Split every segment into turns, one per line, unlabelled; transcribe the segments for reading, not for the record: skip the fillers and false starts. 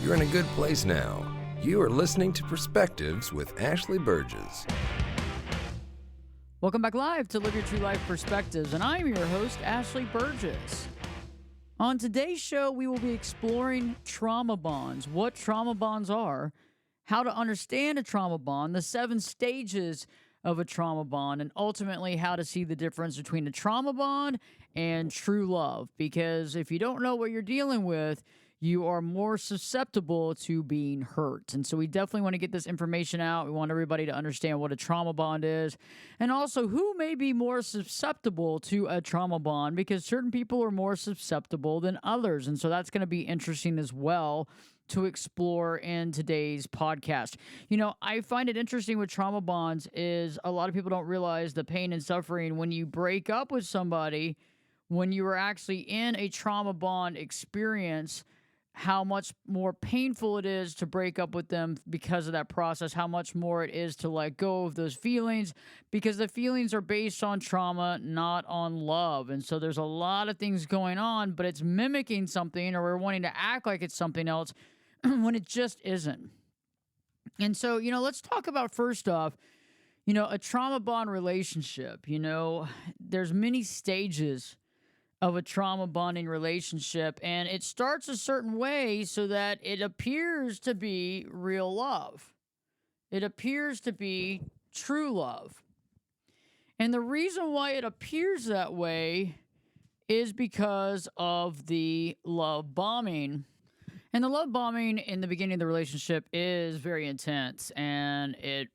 You're in a good place now. You are listening to Perspectives with Ashley Burgess.
Welcome back live to Live Your True Life Perspectives, and I'm your host, Ashley Burgess. On today's show, we will be exploring trauma bonds, what trauma bonds are, how to understand a trauma bond, the 7 stages of a trauma bond, and ultimately how to see the difference between a trauma bond and true love. Because if you don't know what you're dealing with, you are more susceptible to being hurt. And so we definitely want to get this information out. We want everybody to understand what a trauma bond is, and also who may be more susceptible to a trauma bond, because certain people are more susceptible than others. And so that's going to be interesting as well to explore in today's podcast. You know, I find it interesting with trauma bonds is a lot of people don't realize the pain and suffering when you break up with somebody, when you are actually in a trauma bond experience, how much more painful it is to break up with them because of that process, how much more it is to let go of those feelings, because the feelings are based on trauma, not on love. And so there's a lot of things going on, but it's mimicking something, or we're wanting to act like it's something else when it just isn't. And so, let's talk about, first off, a trauma bond relationship. There's many stages of a trauma bonding relationship, and it starts a certain way so that it appears to be real love. It appears to be true love. And the reason why it appears that way is because of the love bombing. And the love bombing in the beginning of the relationship is very intense, and it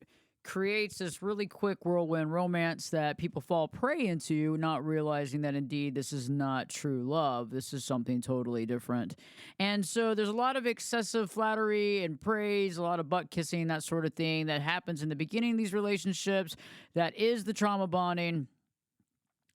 creates this really quick whirlwind romance that people fall prey into, not realizing that indeed this is not true love. This is something totally different. And so there's a lot of excessive flattery and praise, a lot of butt kissing, that sort of thing that happens in the beginning of these relationships. That is the trauma bonding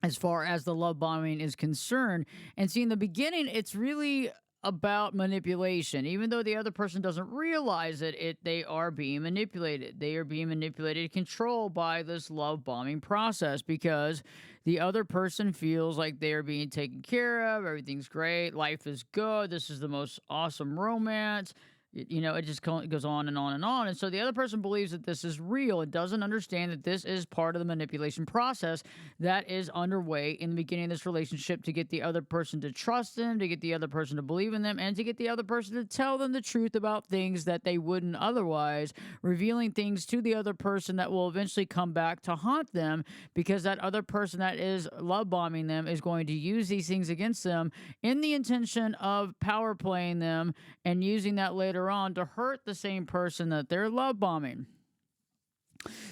as far as the love bombing is concerned. And see, in the beginning, it's really about manipulation. Even though the other person doesn't realize it, they are being manipulated. They are being manipulated, controlled by this love bombing process, because the other person feels like they are being taken care of. Everything's great. Life is good. This is the most awesome romance. It just goes on and on and on. And so the other person believes that this is real and doesn't understand that this is part of the manipulation process that is underway in the beginning of this relationship, to get the other person to trust them, to get the other person to believe in them, and to get the other person to tell them the truth about things that they wouldn't otherwise, revealing things to the other person that will eventually come back to haunt them, because that other person that is love bombing them is going to use these things against them in the intention of power playing them and using that later on to hurt the same person that they're love bombing.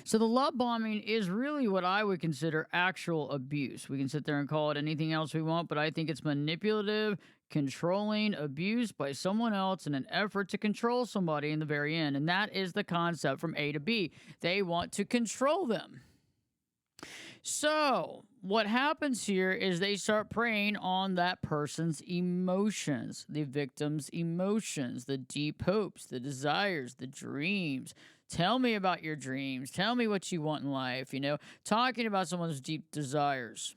So the love bombing is really what I would consider actual abuse. We can sit there and call it anything else we want, but I think it's manipulative, controlling abuse by someone else in an effort to control somebody in the very end. And that is the concept from A to B. They want to control them. So what happens here is they start preying on that person's emotions, the victim's emotions, the deep hopes, the desires, the dreams. Tell me about your dreams. Tell me what you want in life. Talking about someone's deep desires.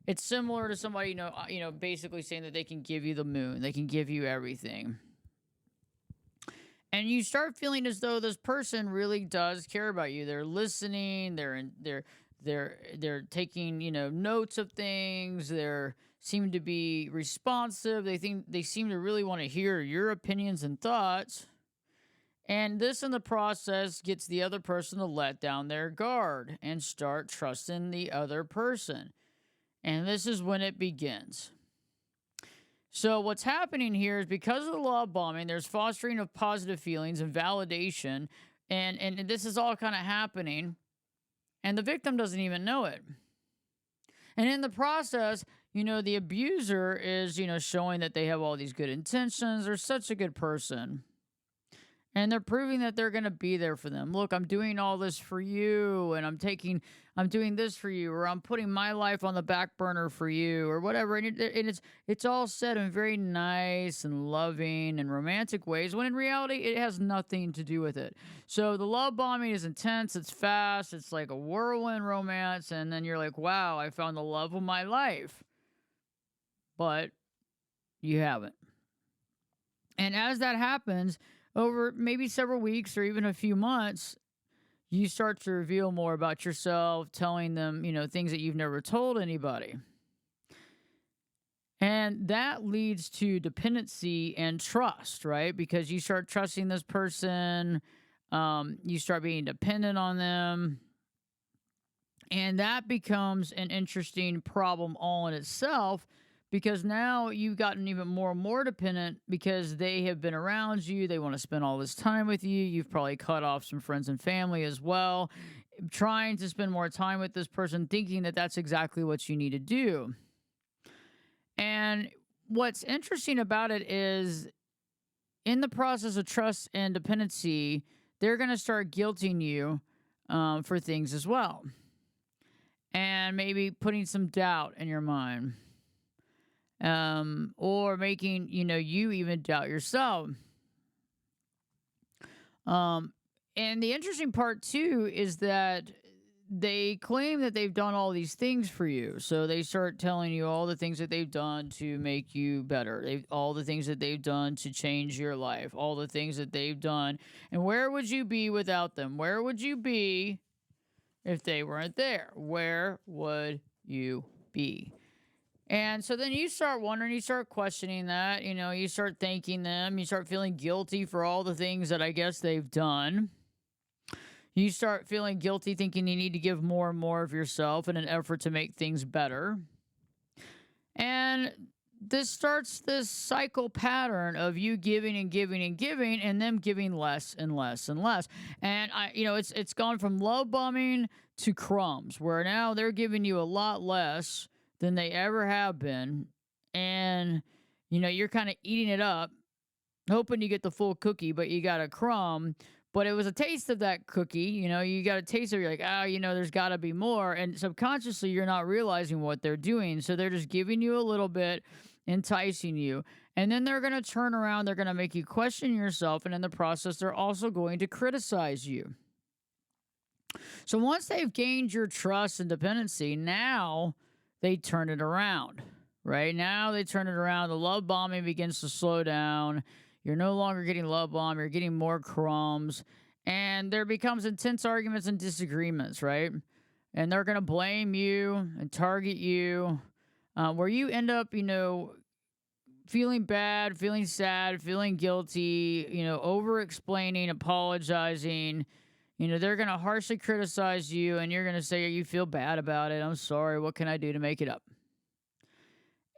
It's similar to somebody, basically saying that they can give you the moon. They can give you everything. And you start feeling as though this person really does care about you. They're listening. They're taking, notes of things. They seem to be responsive. They seem to really want to hear your opinions and thoughts. And this in the process gets the other person to let down their guard and start trusting the other person. And this is when it begins. So what's happening here is, because of the love bombing, there's fostering of positive feelings and validation. And this is all kind of happening, and the victim doesn't even know it. And in the process, the abuser is, showing that they have all these good intentions. They're such a good person. And they're proving that they're going to be there for them. Look, I'm doing all this for you, and I'm doing this for you, or I'm putting my life on the back burner for you, or whatever. And it's all said in very nice and loving and romantic ways, when in reality, it has nothing to do with it. So the love bombing is intense. It's fast. It's like a whirlwind romance. And then you're like, wow, I found the love of my life. But you haven't. And as that happens, over maybe several weeks or even a few months, you start to reveal more about yourself, telling them, things that you've never told anybody. And that leads to dependency and trust, right? Because you start trusting this person, you start being dependent on them. And that becomes an interesting problem all in itself because now you've gotten even more and more dependent because they have been around you. They want to spend all this time with you. You've probably cut off some friends and family as well, trying to spend more time with this person, thinking that that's exactly what you need to do. And what's interesting about it is in the process of trust and dependency, they're going to start guilting you for things as well. And maybe putting some doubt in your mind. Or making, you even doubt yourself. And the interesting part too is that they claim that they've done all these things for you. So they start telling you all the things that they've done to make you better. All the things that they've done to change your life, all the things that they've done. And where would you be without them? Where would you be if they weren't there? Where would you be? And so then you start wondering, you start questioning that, you start thanking them, you start feeling guilty for all the things that I guess they've done. You start feeling guilty, thinking you need to give more and more of yourself in an effort to make things better. And this starts this cycle pattern of you giving and giving and giving and them giving less and less and less. And it's gone from love bombing to crumbs, where now they're giving you a lot less than they ever have been. And, you're kind of eating it up, hoping you get the full cookie, but you got a crumb. But it was a taste of that cookie. You got a taste of it. You're like, there's got to be more. And subconsciously, you're not realizing what they're doing. So they're just giving you a little bit, enticing you. And then they're going to turn around. They're going to make you question yourself. And in the process, they're also going to criticize you. So once they've gained your trust and dependency, now they turn it around, right? Now they turn it around. The love bombing begins to slow down. You're no longer getting love bomb. You're getting more crumbs. And there becomes intense arguments and disagreements, right? And they're going to blame you and target you, where you end up, feeling bad, feeling sad, feeling guilty, over-explaining, apologizing. They're going to harshly criticize you, and you're going to say, you feel bad about it. I'm sorry. What can I do to make it up?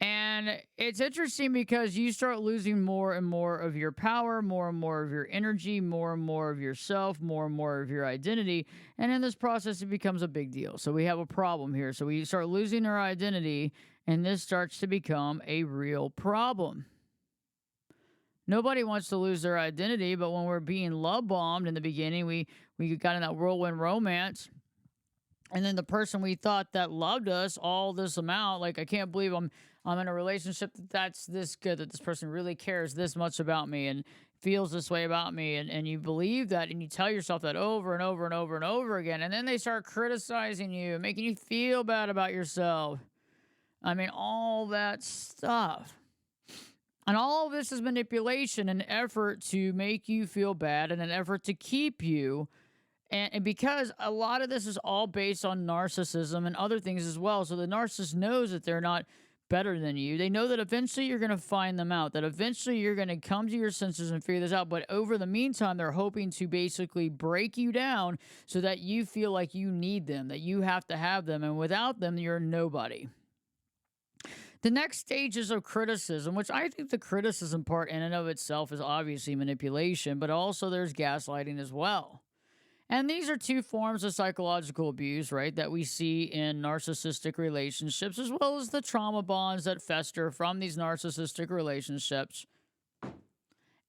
And it's interesting because you start losing more and more of your power, more and more of your energy, more and more of yourself, more and more of your identity. And in this process, it becomes a big deal. So we have a problem here. So we start losing our identity, and this starts to become a real problem. Nobody wants to lose their identity, but when we're being love bombed in the beginning, we got in that whirlwind romance. And then the person we thought that loved us all this amount, like, I can't believe I'm in a relationship that's this good, that this person really cares this much about me and feels this way about me. And you believe that, and you tell yourself that over and over and over and over again. And then they start criticizing you, making you feel bad about yourself. I mean, all that stuff. And all of this is manipulation, an effort to make you feel bad and an effort to keep you. And because a lot of this is all based on narcissism and other things as well. So the narcissist knows that they're not better than you. They know that eventually you're going to find them out, that eventually you're going to come to your senses and figure this out. But over the meantime, they're hoping to basically break you down so that you feel like you need them, that you have to have them. And without them, you're nobody. The next stages of criticism, which I think the criticism part in and of itself is obviously manipulation, but also there's gaslighting as well. And these are two forms of psychological abuse, right, that we see in narcissistic relationships, as well as the trauma bonds that fester from these narcissistic relationships.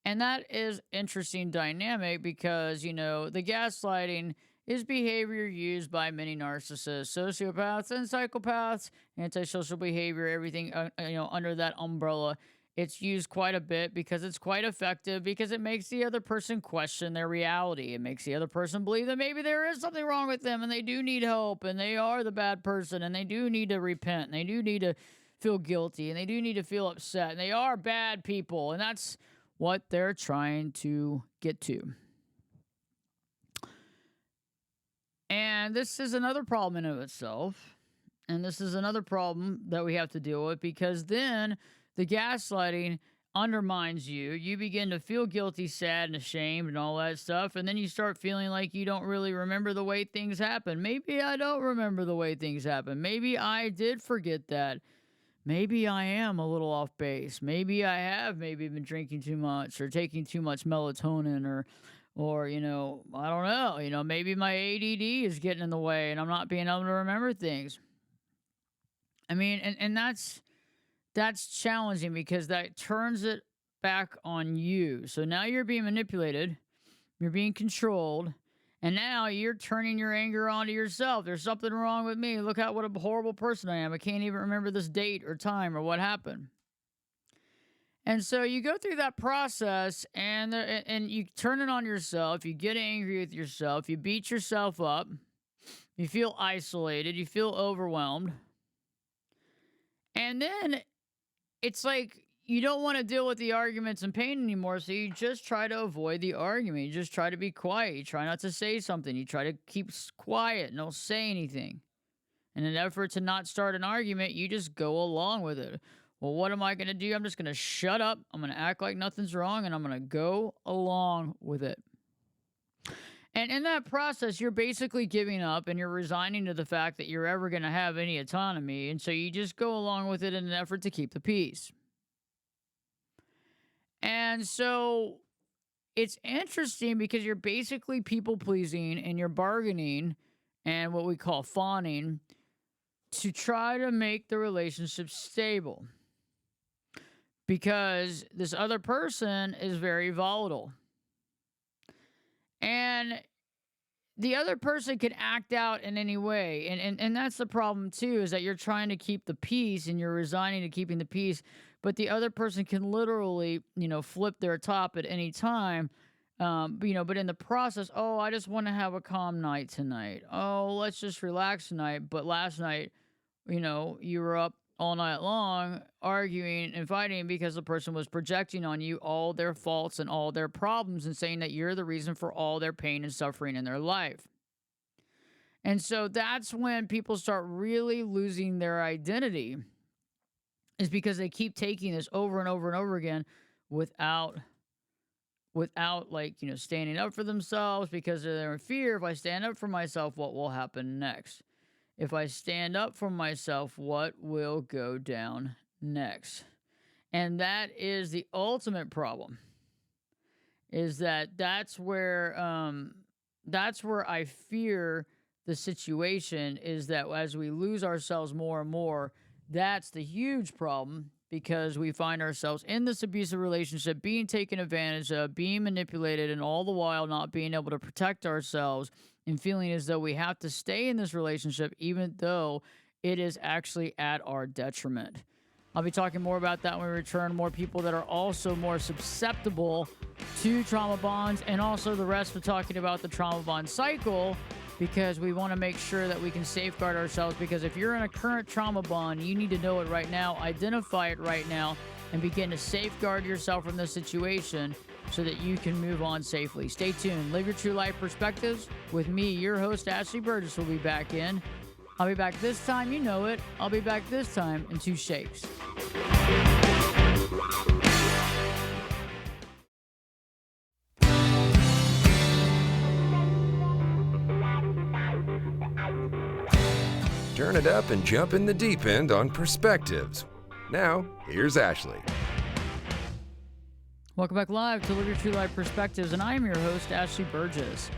And that is interesting dynamic because, the gaslighting is behavior used by many narcissists, sociopaths, and psychopaths, antisocial behavior, everything, under that umbrella. It's used quite a bit because it's quite effective, because it makes the other person question their reality. It makes the other person believe that maybe there is something wrong with them and they do need help and they are the bad person and they do need to repent and they do need to feel guilty and they do need to feel upset and they are bad people. And that's what they're trying to get to. And this is another problem in of itself. And this is another problem that we have to deal with, because then the gaslighting undermines you. You begin to feel guilty, sad, and ashamed and all that stuff. And then you start feeling like you don't really remember the way things happen. Maybe I don't remember the way things happen. Maybe I did forget that. Maybe I am a little off base. Maybe I have been drinking too much or taking too much melatonin, or I don't know. Maybe my ADD is getting in the way and I'm not being able to remember things. I mean, and that's challenging, because that turns it back on you. So now you're being manipulated, you're being controlled, and now you're turning your anger onto yourself. There's something wrong with me. Look at what a horrible person I am. I can't even remember this date or time or what happened. And so you go through that process, and you turn it on yourself. You get angry with yourself. You beat yourself up. You feel isolated. You feel overwhelmed. And then it's like you don't want to deal with the arguments and pain anymore, so you just try to avoid the argument. You just try to be quiet. You try not to say something. You try to keep quiet and don't say anything. In an effort to not start an argument, you just go along with it. Well, what am I going to do? I'm just going to shut up. I'm going to act like nothing's wrong, and I'm going to go along with it. And in that process, you're basically giving up, and you're resigning to the fact that you're ever going to have any autonomy. And so you just go along with it in an effort to keep the peace. And so it's interesting, because you're basically people pleasing, and you're bargaining and what we call fawning to try to make the relationship stable, because this other person is very volatile. And the other person can act out in any way. And that's the problem, too, is that you're trying to keep the peace and you're resigning to keeping the peace. But the other person can literally, flip their top at any time. But in the process, oh, I just want to have a calm night tonight. Oh, let's just relax tonight. But last night, you were up all night long arguing and fighting because the person was projecting on you all their faults and all their problems and saying that you're the reason for all their pain and suffering in their life. And so that's when people start really losing their identity, is because they keep taking this over and over and over again without standing up for themselves, because they're in fear. If I stand up for myself, what will happen next? If I stand up for myself, what will go down next? And that is the ultimate problem, is that's where I fear the situation, is that as we lose ourselves more and more, that's the huge problem, because we find ourselves in this abusive relationship, being taken advantage of, being manipulated, and all the while not being able to protect ourselves and feeling as though we have to stay in this relationship even though it is actually at our detriment. I'll be talking more about that when we return. More people that are also more susceptible to trauma bonds, and also the rest of talking about the trauma bond cycle, because we want to make sure that we can safeguard ourselves. Because if you're in a current trauma bond, you need to know it right now, identify it right now, and begin to safeguard yourself from this situation so that you can move on safely. Stay tuned. Live your true life perspectives with me, your host, Ashley Burgess, will be back in. I'll be back this time, you know it. I'll be back this time in 2 shakes.
Turn it up and jump in the deep end on Perspectives. Now, here's Ashley.
Welcome back live to Live Your True Life Perspectives, and I am your host, Ashley Burgess.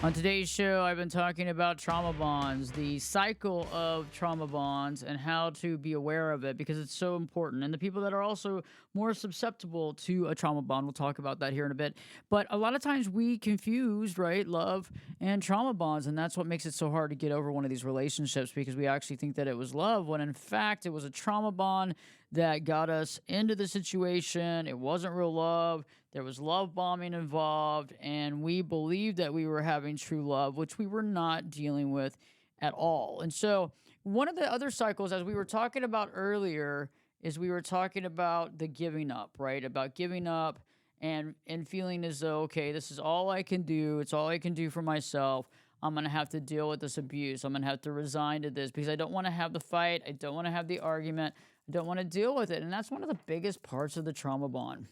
On today's show, I've been talking about trauma bonds, the cycle of trauma bonds, and how to be aware of it, because it's so important. And the people that are also more susceptible to a trauma bond, we'll talk about that here in a bit. But a lot of times we confuse, right, love and trauma bonds, and that's what makes it so hard to get over one of these relationships, because we actually think that it was love, when in fact it was a trauma bond that got us into the situation. It wasn't real love. There was love bombing involved, and we believed that we were having true love, which we were not dealing with at all. And so one of the other cycles, as we were talking about earlier, is we were talking about the giving up, right? About giving up and feeling as though, okay, this is all I can do. It's all I can do for myself. I'm going to have to deal with this abuse. I'm going to have to resign to this because I don't want to have the fight. I don't want to have the argument. I don't want to deal with it. And that's one of the biggest parts of the trauma bond.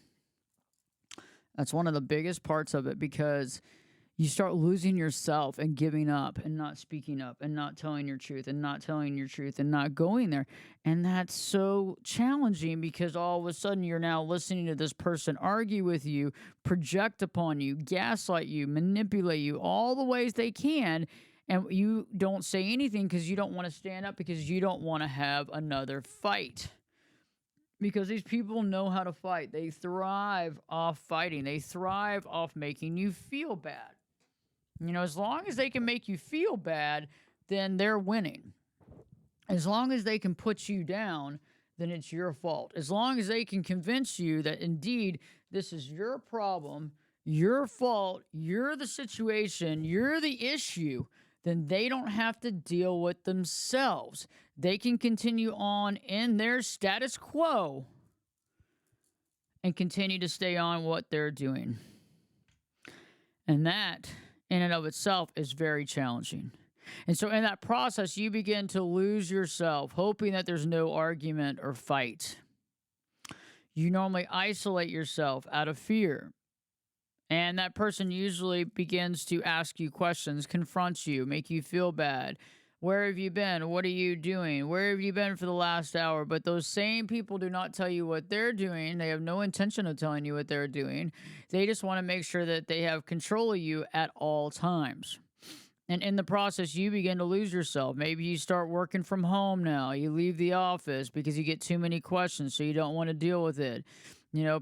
That's one of the biggest parts of it, because you start losing yourself and giving up and not speaking up and not telling your truth and not telling your truth and not going there. And that's so challenging, because all of a sudden you're now listening to this person argue with you, project upon you, gaslight you, manipulate you all the ways they can. And you don't say anything because you don't want to stand up, because you don't want to have another fight. Because these people know how to fight. They thrive off fighting. They thrive off making you feel bad. As long as they can make you feel bad, then they're winning. As long as they can put you down, then it's your fault. As long as they can convince you that indeed this is your problem, your fault, you're the situation, you're the issue, then they don't have to deal with themselves. They can continue on in their status quo and continue to stay on what they're doing. And that, in and of itself, is very challenging. And so in that process, you begin to lose yourself, hoping that there's no argument or fight. You normally isolate yourself out of fear. And that person usually begins to ask you questions, confront you, make you feel bad. Where have you been? What are you doing? Where have you been for the last hour? But those same people do not tell you what they're doing. They have no intention of telling you what they're doing. They just want to make sure that they have control of you at all times. And in the process, you begin to lose yourself. Maybe you start working from home now. You leave the office because you get too many questions, so you don't want to deal with it.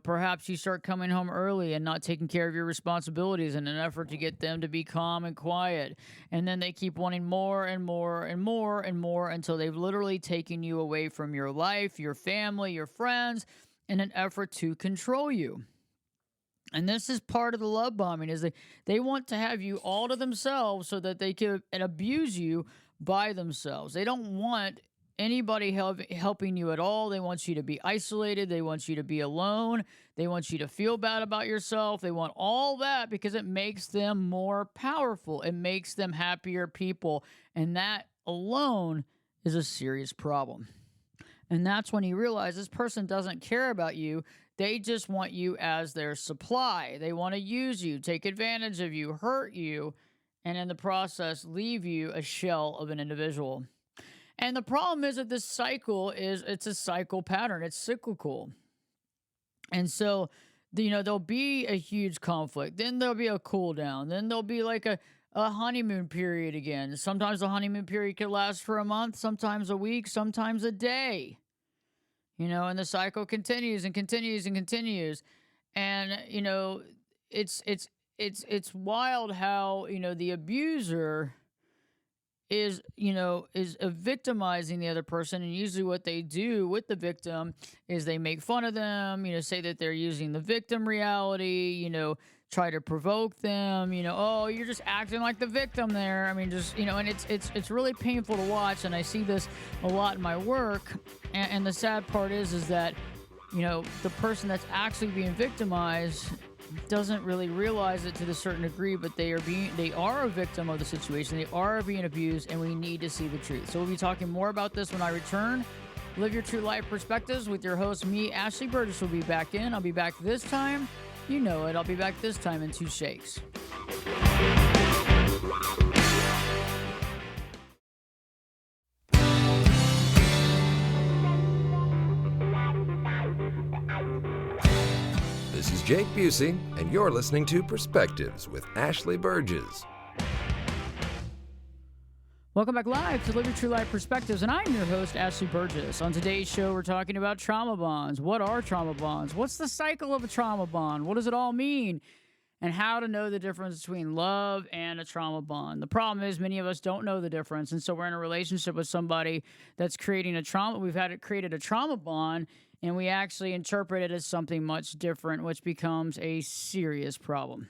Perhaps you start coming home early and not taking care of your responsibilities in an effort to get them to be calm and quiet. And then they keep wanting more and more and more and more until they've literally taken you away from your life, your family, your friends, in an effort to control you. And this is part of the love bombing, is they want to have you all to themselves so that they can abuse you by themselves. They don't want anybody helping you at all. They want you to be isolated. They want you to be alone. They want you to feel bad about yourself. They want all that because it makes them more powerful. It makes them happier people. And that alone is a serious problem. And that's when you realize this person doesn't care about you. They just want you as their supply. They want to use you, take advantage of you, hurt you, and in the process, leave you a shell of an individual. And the problem is that this cycle it's a cycle pattern. It's cyclical. And so, there'll be a huge conflict. Then there'll be a cool down. Then there'll be like a honeymoon period again. Sometimes the honeymoon period could last for a month, sometimes a week, sometimes a day. And the cycle continues and continues and continues. And, it's wild how, the abuser is victimizing the other person. And usually what they do with the victim is they make fun of them, say that they're using the victim reality, try to provoke them, oh, you're just acting like the victim there. I mean, just, and it's really painful to watch. And I see this a lot in my work. And the sad part is that, the person that's actually being victimized doesn't really realize it to a certain degree, but they are a victim of the situation. They are being abused, and we need to see the truth. So we'll be talking more about this when I return. Live Your True Life Perspectives with your host, me, Ashley Burgess, will be back in. I'll be back this time. You know it. I'll be back this time in 2 shakes.
This is Jake Busey, and you're listening to Perspectives with Ashley Burgess.
Welcome back live to Live Your True Life Perspectives, and I'm your host, Ashley Burgess. On today's show, we're talking about trauma bonds. What are trauma bonds? What's the cycle of a trauma bond? What does it all mean? And how to know the difference between love and a trauma bond. The problem is many of us don't know the difference, and so we're in a relationship with somebody that's creating a trauma. We've had it created a trauma bond, and we actually interpret it as something much different, which becomes a serious problem.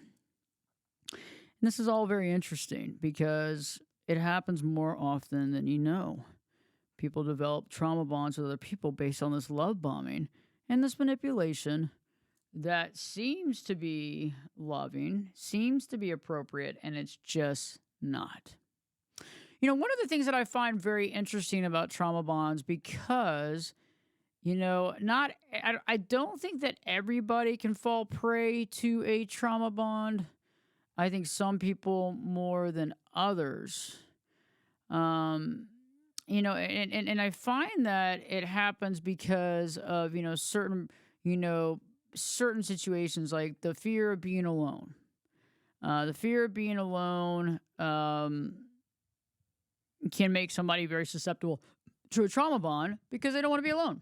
And this is all very interesting because it happens more often than you know. People develop trauma bonds with other people based on this love bombing and this manipulation that seems to be loving, seems to be appropriate, and it's just not. One of the things that I find very interesting about trauma bonds because not I don't think that everybody can fall prey to a trauma bond. I think some people more than others. Um, and I find that it happens because of, you know, certain situations like the fear of being alone. The fear of being alone can make somebody very susceptible to a trauma bond because they don't want to be alone.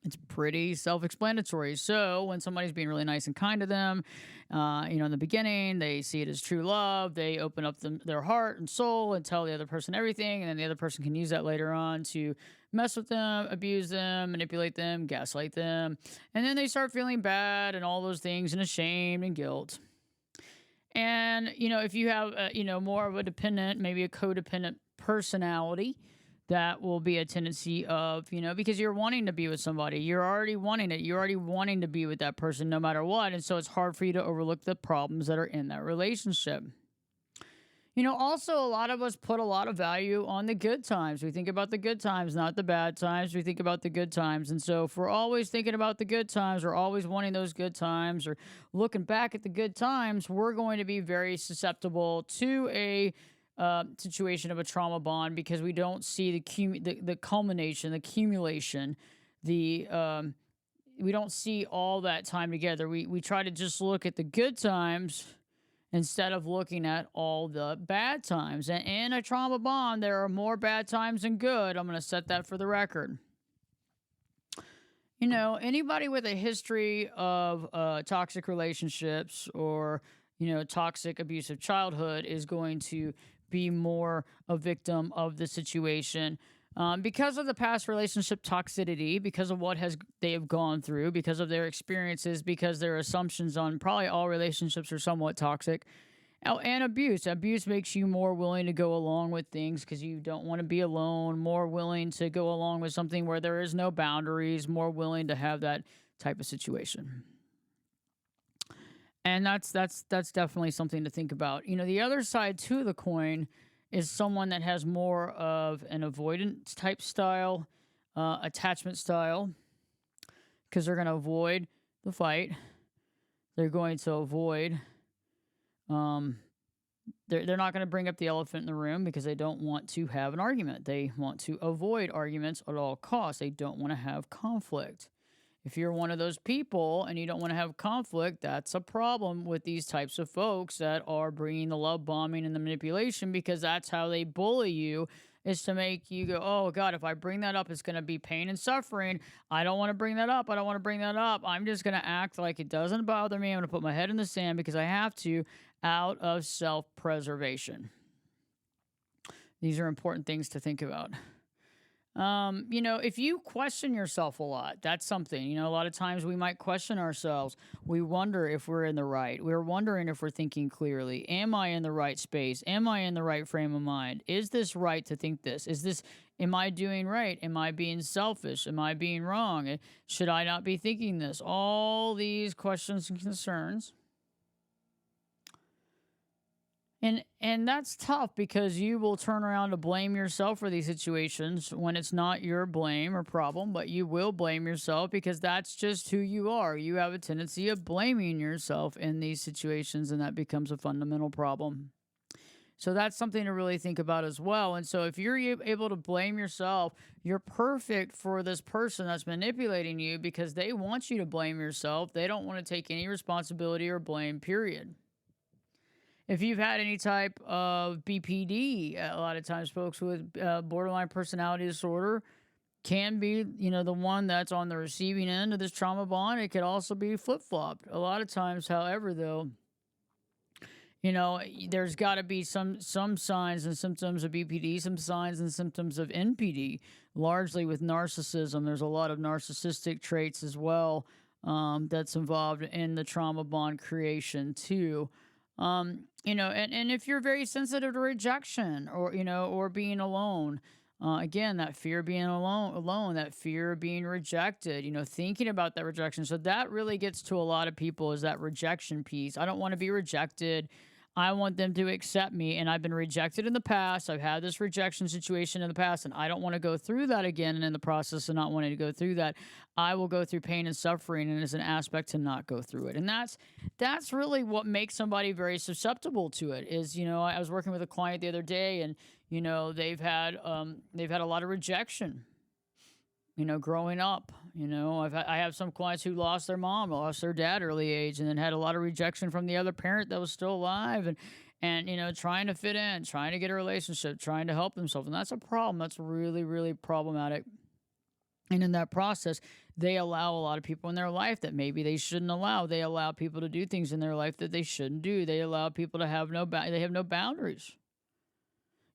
It's pretty self-explanatory. So when somebody's being really nice and kind to them, in the beginning, they see it as true love. They open up their heart and soul and tell the other person everything, and then the other person can use that later on to mess with them, abuse them, manipulate them, gaslight them, and then they start feeling bad and all those things and ashamed and guilt. And if you have more of a dependent, maybe a codependent personality, that will be a tendency of, because you're wanting to be with somebody. You're already wanting it. You're already wanting to be with that person no matter what. And so it's hard for you to overlook the problems that are in that relationship. Also, a lot of us put a lot of value on the good times. We think about the good times, not the bad times. We think about the good times. And so if we're always thinking about the good times or always wanting those good times or looking back at the good times, we're going to be very susceptible to a situation of a trauma bond because we don't see the culmination, the accumulation, we don't see all that time together. We try to just look at the good times instead of looking at all the bad times. And in a trauma bond, there are more bad times than good. I'm going to set that for the record. Anybody with a history of toxic relationships or toxic abusive childhood is going to be more a victim of the situation because of the past relationship toxicity, because of what they have gone through, because of their experiences, because their assumptions on probably all relationships are somewhat toxic. Oh, and abuse makes you more willing to go along with things because you don't want to be alone, more willing to go along with something where there is no boundaries, more willing to have that type of situation. And that's definitely something to think about. The other side to the coin is someone that has more of an avoidance type style, attachment style, because they're going to avoid the fight. They're going to avoid. They're not going to bring up the elephant in the room because they don't want to have an argument. They want to avoid arguments at all costs. They don't want to have conflict. If you're one of those people and you don't want to have conflict, that's a problem with these types of folks that are bringing the love bombing and the manipulation because that's how they bully you, is to make you go, oh, God, if I bring that up, it's going to be pain and suffering. I don't want to bring that up. I don't want to bring that up. I'm just going to act like it doesn't bother me. I'm going to put my head in the sand because I have to out of self-preservation. These are important things to think about. If you question yourself a lot, that's something. A lot of times we might question ourselves. We wonder if we're in the right. We're wondering if we're thinking clearly. Am I in the right space? Am I in the right frame of mind? Is this right to think this? Am I doing right? Am I being selfish? Am I being wrong? Should I not be thinking this? All these questions and concerns. And that's tough because you will turn around to blame yourself for these situations when it's not your blame or problem, but you will blame yourself because that's just who you are. You have a tendency of blaming yourself in these situations, and that becomes a fundamental problem. So that's something to really think about as well. And so if you're able to blame yourself, you're perfect for this person that's manipulating you because they want you to blame yourself. They don't want to take any responsibility or blame, period. If you've had any type of BPD, a lot of times folks with borderline personality disorder can be, the one that's on the receiving end of this trauma bond. It could also be flip-flopped. A lot of times, however, though, there's got to be some signs and symptoms of BPD, some signs and symptoms of NPD, largely with narcissism. There's a lot of narcissistic traits as well that's involved in the trauma bond creation too. And if you're very sensitive to rejection or being alone, Again, that fear of being alone, that fear of being rejected, thinking about that rejection. So that really gets to a lot of people, is that rejection piece. I don't want to be rejected. I want them to accept me. And I've been rejected in the past. I've had this rejection situation in the past, and I don't want to go through that again. And in the process of not wanting to go through that, I will go through pain and suffering. And it's an aspect to not go through it. And that's really what makes somebody very susceptible to it. Is, I was working with a client the other day, and they've had a lot of rejection, growing up. I have some clients who lost their mom, lost their dad early age, and then had a lot of rejection from the other parent that was still alive, and trying to fit in, trying to get a relationship, trying to help themselves. And that's a problem. That's really, really problematic. And in that process, they allow a lot of people in their life that maybe they shouldn't allow. They allow people to do things in their life that they shouldn't do. They allow people to have they have no boundaries.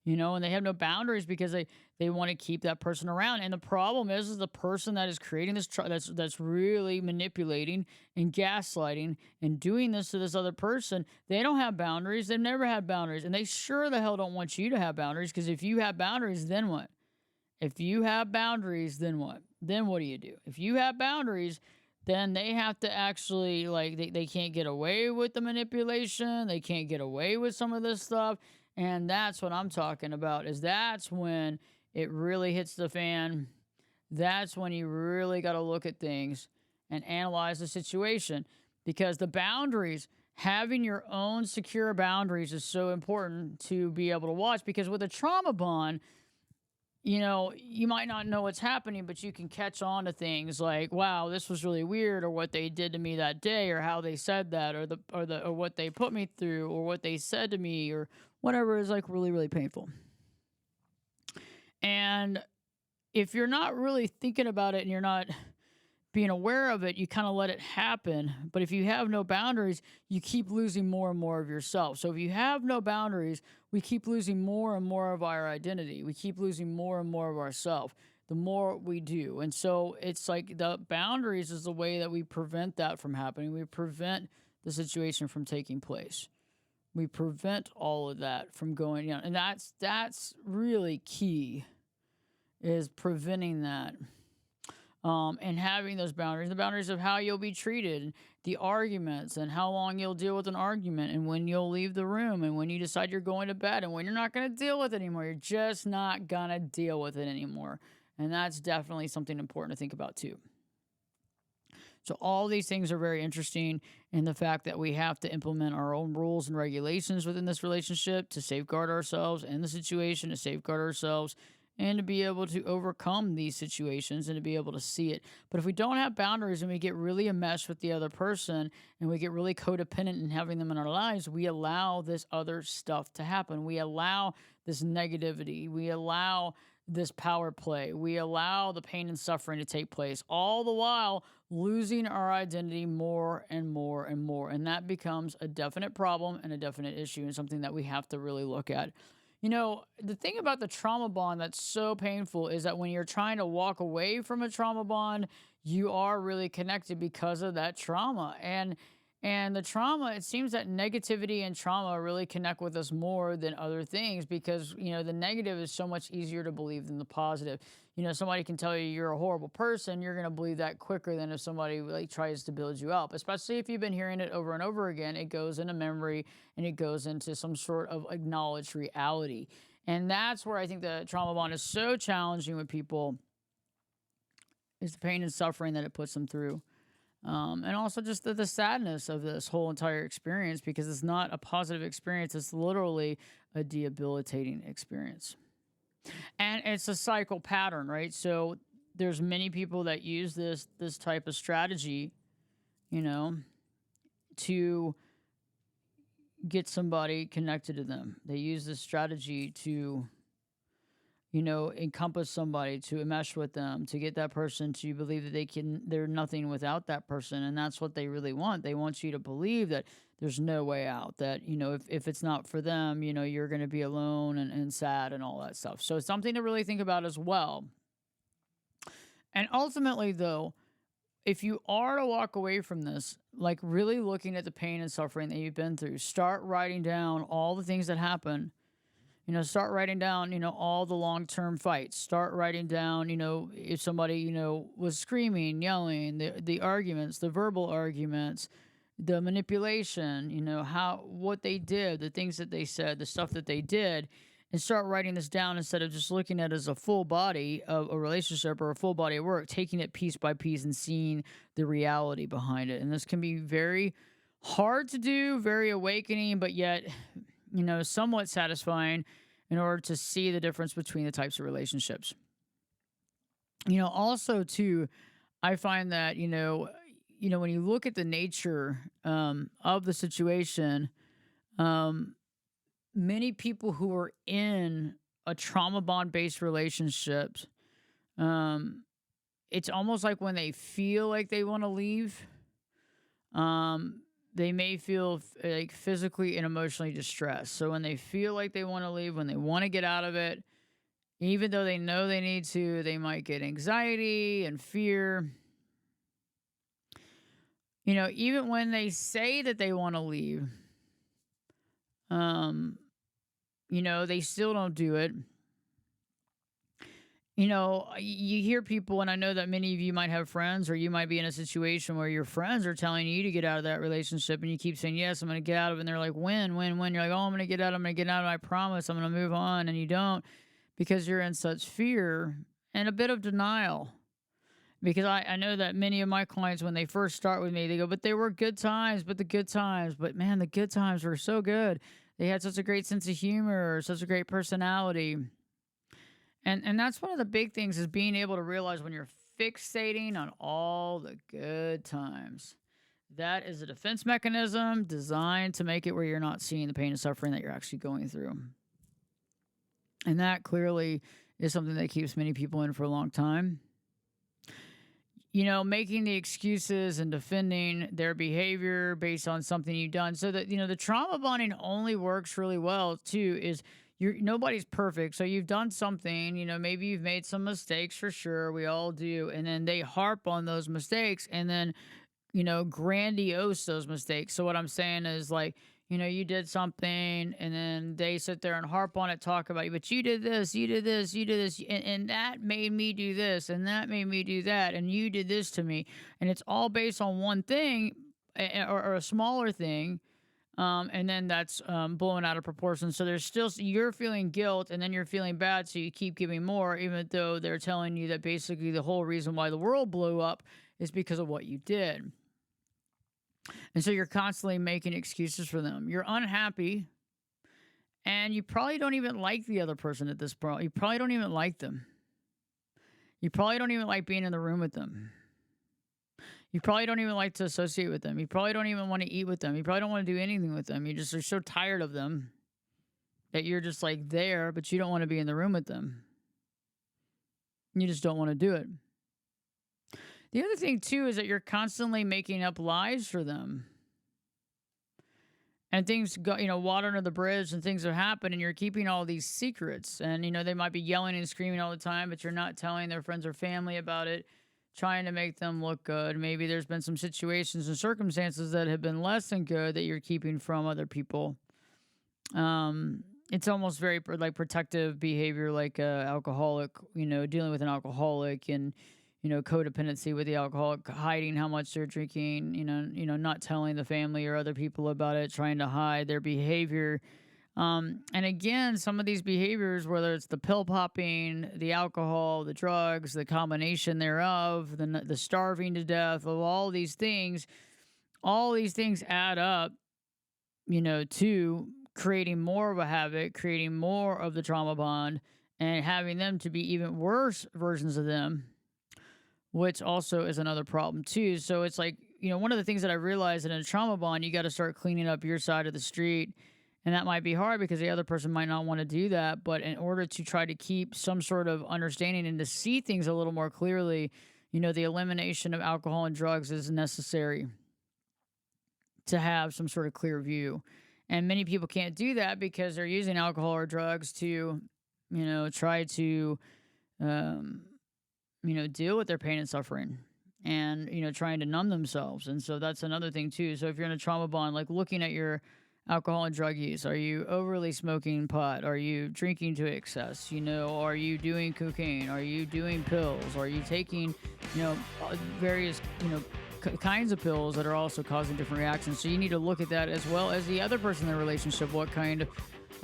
And they have no boundaries because they want to keep that person around. And the problem is the person that is creating this, that's really manipulating and gaslighting and doing this to this other person, they don't have boundaries. They've never had boundaries. And they sure the hell don't want you to have boundaries, because if you have boundaries, then what? If you have boundaries, then what? Then what do you do? If you have boundaries, then they have to actually, they can't get away with the manipulation. They can't get away with some of this stuff. And that's what I'm talking about, is that's when it really hits the fan. That's when you really got to look at things and analyze the situation, because the boundaries, having your own secure boundaries, is so important to be able to watch. Because with a trauma bond, you might not know what's happening, but you can catch on to things like, wow, this was really weird, or what they did to me that day, or how they said that, or what they put me through, or what they said to me, or whatever is really, really painful. And if you're not really thinking about it and you're not being aware of it, you kind of let it happen. But if you have no boundaries, you keep losing more and more of yourself. So if you have no boundaries, we keep losing more and more of our identity. We keep losing more and more of ourself the more we do. And so it's like the boundaries is the way that we prevent that from happening. We prevent the situation from taking place. We prevent all of that from going on. And that's really key, is preventing that. And having those boundaries, the boundaries of how you'll be treated, the arguments, and how long you'll deal with an argument, and when you'll leave the room, and when you decide you're going to bed, and when you're not going to deal with it anymore. You're just not going to deal with it anymore. And that's definitely something important to think about too. So all these things are very interesting, in the fact that we have to implement our own rules and regulations within this relationship to safeguard ourselves and the situation, to safeguard ourselves, and to be able to overcome these situations and to be able to see it. But if we don't have boundaries and we get really enmeshed with the other person and we get really codependent in having them in our lives, we allow this other stuff to happen. We allow this negativity. We allow this power play. We allow the pain and suffering to take place, all the while losing our identity more and more and more. And that becomes a definite problem and a definite issue, and something that we have to really look at. The thing about the trauma bond that's so painful is that when you're trying to walk away from a trauma bond, you are really connected because of that trauma. And the trauma, it seems that negativity and trauma really connect with us more than other things, because, the negative is so much easier to believe than the positive. Somebody can tell you you're a horrible person, you're going to believe that quicker than if somebody tries to build you up, especially if you've been hearing it over and over again. It goes into memory and it goes into some sort of acknowledged reality. And that's where I think the trauma bond is so challenging with people, is the pain and suffering that it puts them through. And also just the sadness of this whole entire experience, because it's not a positive experience. It's literally a debilitating experience. And it's a cycle pattern, right? So there's many people that use this type of strategy, to get somebody connected to them. They use this strategy to, encompass somebody, to enmesh with them, to get that person to believe that they're nothing without that person. And that's what they really want. They want you to believe that there's no way out, that, if it's not for them, you're going to be alone and sad and all that stuff. So it's something to really think about as well. And ultimately, though, if you are to walk away from this, really looking at the pain and suffering that you've been through, start writing down all the things that happen Start writing down, all the long-term fights. Start writing down, if somebody, was screaming, yelling, the arguments, the verbal arguments, the manipulation, what they did, the things that they said, the stuff that they did, and start writing this down instead of just looking at it as a full body of a relationship or a full body of work, taking it piece by piece and seeing the reality behind it. And this can be very hard to do, very awakening, but yet, somewhat satisfying in order to see the difference between the types of relationships. Also too, I find that, when you look at the nature of the situation, um, many people who are in a trauma bond based relationships, um, it's almost like when they feel like they want to leave, um, they may feel like physically and emotionally distressed. So when they feel like they want to leave, when they want to get out of it, even though they know they need to, they might get anxiety and fear. Even when they say that they want to leave, um, they still don't do it. You hear people, and I know that many of you might have friends, or you might be in a situation where your friends are telling you to get out of that relationship, and you keep saying, yes, I'm going to get out of it. And they're like, when? You're like, oh, I'm going to get out. I'm going to get out. I promise I'm going to move on. And you don't, because you're in such fear and a bit of denial. Because I know that many of my clients, when they first start with me, they go, but they were good times, but man, the good times were so good. They had such a great sense of humor, such a great personality. And that's one of the big things, is being able to realize when you're fixating on all the good times. That is a defense mechanism designed to make it where you're not seeing the pain and suffering that you're actually going through. And that clearly is something that keeps many people in for a long time. Making the excuses and defending their behavior based on something you've done. So that, the trauma bonding only works really well too, is nobody's perfect. So you've done something, maybe you've made some mistakes, for sure. We all do. And then they harp on those mistakes and then, grandiose those mistakes. So what I'm saying is, like, you did something and then they sit there and harp on it, talk about you, but you did this, you did this, you did this, and that made me do this, and that made me do that, and you did this to me. And it's all based on one thing, or a smaller thing. And then that's blown out of proportion. So there's still, you're feeling guilt and then you're feeling bad. So you keep giving more, even though they're telling you that basically the whole reason why the world blew up is because of what you did. And so you're constantly making excuses for them. You're unhappy, and you probably don't even like the other person at this point. You probably don't even like them. You probably don't even like being in the room with them. You probably don't even like to associate with them. You probably don't even want to eat with them. You probably don't want to do anything with them. You just are so tired of them that you're just like there, but you don't want to be in the room with them. You just don't want to do it. The other thing, too, is that you're constantly making up lies for them. And things go, water under the bridge, and things have happened, and you're keeping all these secrets. And, they might be yelling and screaming all the time, but you're not telling their friends or family about it, trying to make them look good. Maybe there's been some situations and circumstances that have been less than good that you're keeping from other people. It's almost very like protective behavior, like alcoholic, dealing with an alcoholic, and codependency with the alcoholic, hiding how much they're drinking, not telling the family or other people about it, trying to hide their behavior. And again, some of these behaviors, whether it's the pill popping, the alcohol, the drugs, the combination thereof, the starving to death, of all these things add up, to creating more of a habit, creating more of the trauma bond, and having them to be even worse versions of them, which also is another problem too. So it's like, one of the things that I realized, that in a trauma bond, you got to start cleaning up your side of the street. And that might be hard because the other person might not want to do that. But in order to try to keep some sort of understanding and to see things a little more clearly, the elimination of alcohol and drugs is necessary to have some sort of clear view. And many people can't do that because they're using alcohol or drugs to, try to, deal with their pain and suffering, and, trying to numb themselves. And so that's another thing too. So if you're in a trauma bond, like looking at your alcohol and drug use? Are you overly smoking pot? Are you drinking to excess? Are you doing cocaine? Are you doing pills? Are you taking, various, kinds of pills that are also causing different reactions? So you need to look at that as well as the other person in the relationship. What kind of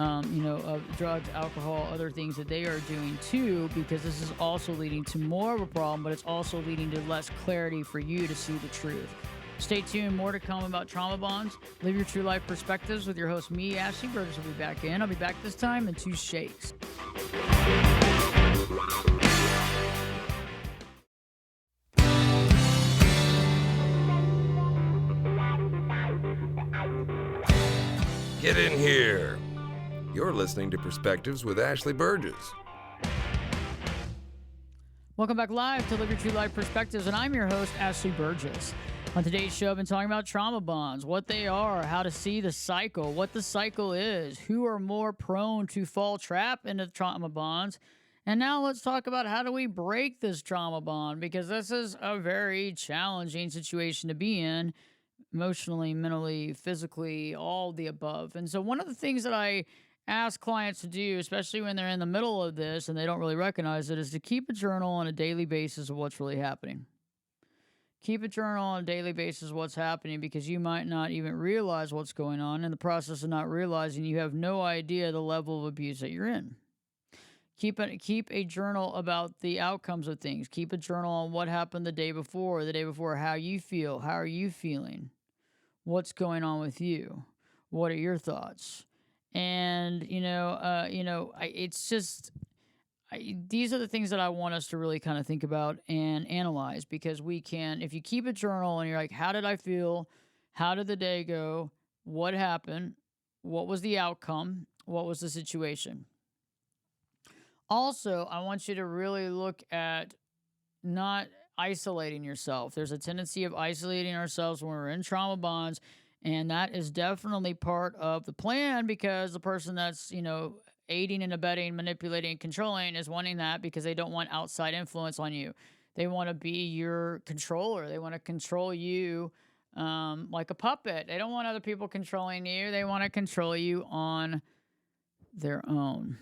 of drugs, alcohol, other things that they are doing too, because this is also leading to more of a problem, but it's also leading to less clarity for you to see the truth. Stay tuned. More to come about trauma bonds. Live your true life perspectives with your host, me, Ashley Burgess, will be back in. I'll be back this time in 2 shakes.
Get in here. You're listening to Perspectives with Ashley Burgess.
Welcome back live to Live Your True Life Perspectives, and I'm your host, Ashley Burgess. On today's show, I've been talking about trauma bonds, what they are, how to see the cycle, what the cycle is, who are more prone to fall trap into trauma bonds. And now let's talk about how do we break this trauma bond, because this is a very challenging situation to be in, emotionally, mentally, physically, all the above. And so one of the things that I ask clients to do, especially when they're in the middle of this and they don't really recognize it, is to keep a journal on a daily basis of what's really happening. Keep a journal on a daily basis of what's happening, because you might not even realize what's going on. In the process of not realizing, you have no idea the level of abuse that you're in. Keep a journal about the outcomes of things. Keep a journal on what happened the day before, how you feel, how are you feeling, what's going on with you, what are your thoughts. And it's just these are the things that I want us to really kind of think about and analyze, because we can, if you keep a journal and you're like, how did I feel? How did the day go? What happened? What was the outcome? What was the situation? Also, I want you to really look at not isolating yourself. There's a tendency of isolating ourselves when we're in trauma bonds, and that is definitely part of the plan, because the person that's, aiding and abetting, manipulating, and controlling is wanting that because they don't want outside influence on you. They want to be your controller. They want to control you like a puppet. They don't want other people controlling you. They want to control you on their own.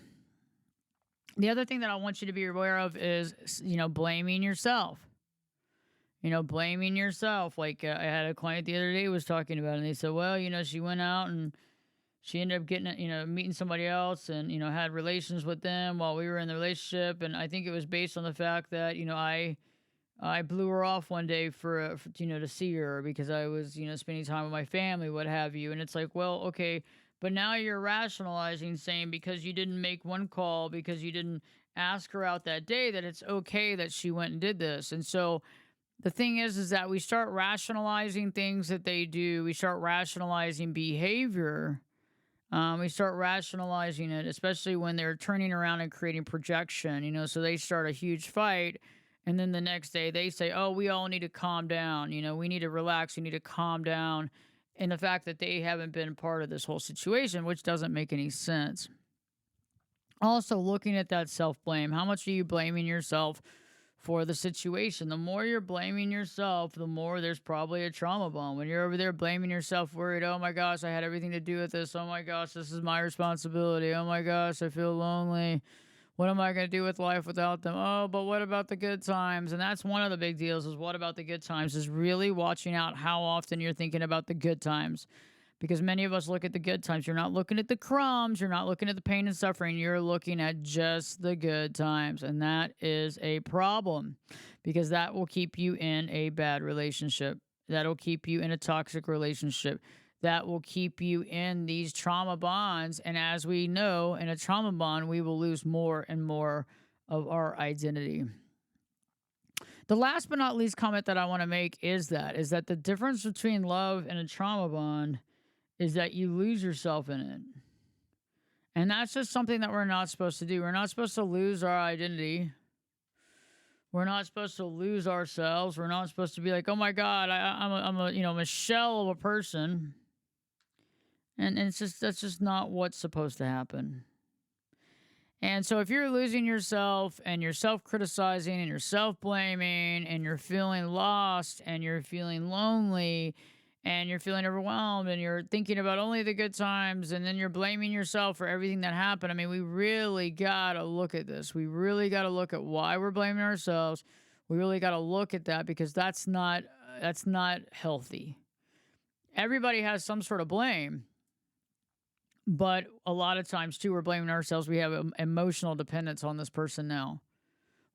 The other thing that I want you to be aware of is, blaming yourself. Blaming yourself. Like I had a client the other day who was talking about it, and they said, well, she went out and she ended up getting, meeting somebody else and, had relations with them while we were in the relationship. And I think it was based on the fact that, I blew her off one day for to see her because I was, spending time with my family, what have you. And it's like, well, okay, but now you're rationalizing, saying because you didn't make one call, because you didn't ask her out that day, that it's okay that she went and did this. And so the thing is that we start rationalizing things that they do. We start rationalizing behavior. We start rationalizing it, especially when they're turning around and creating projection, so they start a huge fight. And then the next day they say, oh, we all need to calm down. We need to relax. We need to calm down. And the fact that they haven't been part of this whole situation, which doesn't make any sense. Also, looking at that self-blame. How much are you blaming yourself for the situation? The more you're blaming yourself, the more there's probably a trauma bond. When you're over there blaming yourself, worried, oh my gosh, I had everything to do with this. Oh my gosh, this is my responsibility. Oh my gosh, I feel lonely. What am I going to do with life without them? Oh, but what about the good times? And that's one of the big deals, is what about the good times, is really watching out how often you're thinking about the good times. Because many of us look at the good times. You're not looking at the crumbs. You're not looking at the pain and suffering. You're looking at just the good times. And that is a problem, because that will keep you in a bad relationship. That'll keep you in a toxic relationship. That will keep you in these trauma bonds. And as we know, in a trauma bond, we will lose more and more of our identity. The last but not least comment that I want to make is that the difference between love and a trauma bond is that you lose yourself in it. And that's just something that we're not supposed to do. We're not supposed to lose our identity. We're not supposed to lose ourselves. We're not supposed to be like, oh my God, I'm a shell of a person. And that's just not what's supposed to happen. And so if you're losing yourself and you're self-criticizing and you're self-blaming and you're feeling lost and you're feeling lonely and you're feeling overwhelmed and you're thinking about only the good times and then you're blaming yourself for everything that happened. I mean, we really got to look at this. We really got to look at why we're blaming ourselves. We really got to look at that because that's not healthy. Everybody has some sort of blame, but a lot of times too, we're blaming ourselves. We have emotional dependence on this person now.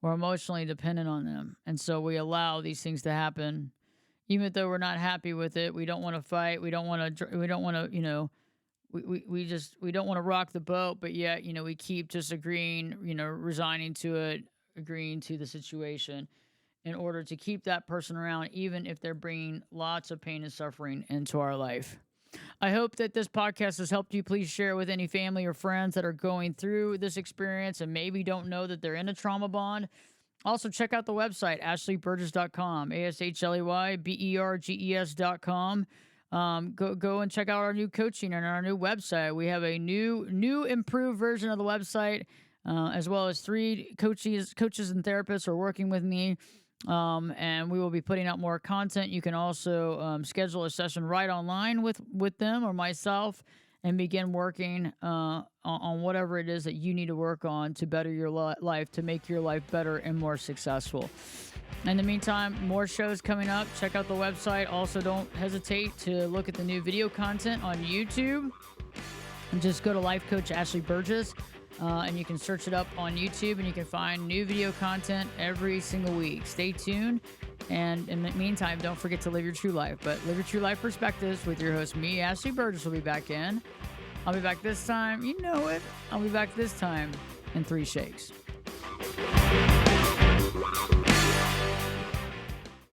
We're emotionally dependent on them. And so we allow these things to happen. Even though we're not happy with it, we don't want to fight. We don't want to, we don't want to, we don't want to rock the boat, but yet, we keep just agreeing, resigning to it, agreeing to the situation in order to keep that person around, even if they're bringing lots of pain and suffering into our life. I hope that this podcast has helped you. Please share it with any family or friends that are going through this experience and maybe don't know that they're in a trauma bond. Also, check out the website, ashleyburgess.com, ASHLEYBERGES.com. Go and check out our new coaching and our new website. We have a new improved version of the website, as well as 3 coaches and therapists are working with me. And we will be putting out more content. You can also schedule a session right online with them or myself and begin working on whatever it is that you need to work on to better your life, to make your life better and more successful. In the meantime, more shows coming up. Check out the website. Also, don't hesitate to look at the new video content on YouTube. And just go to Life Coach Ashley Burgess, and you can search it up on YouTube, and you can find new video content every single week. Stay tuned. And in the meantime, don't forget to live your true life. But live your true life perspectives with your host, me, Ashley Burgess, will be back in. I'll be back this time. You know it. I'll be back this time in 3 shakes.